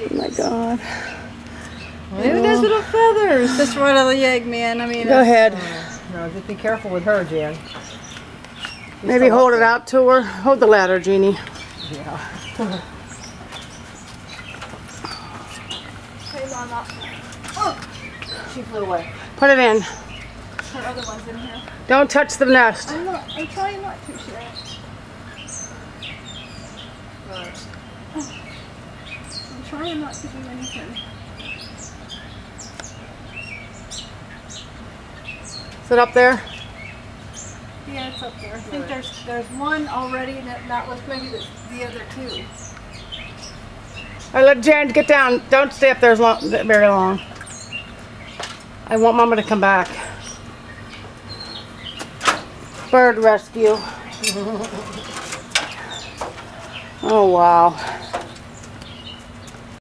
Oh my God. Look at those little feathers. Just right out of the egg, man. I mean, Go ahead. No, just be careful with her, Jan. Maybe hold it out to her. Hold the ladder, Jeannie. Yeah. Hey, Mama. Oh, She flew away. Put it in. her other one's in here. Don't touch the nest. I'm trying not to, Sharon. I'm trying not to do anything. Is it up there? Yeah, it's up there. I think there's one already, and that was maybe the other two. All right, let Jan get down. Don't stay up there very long. I want Mama to come back. Bird rescue. Oh, wow.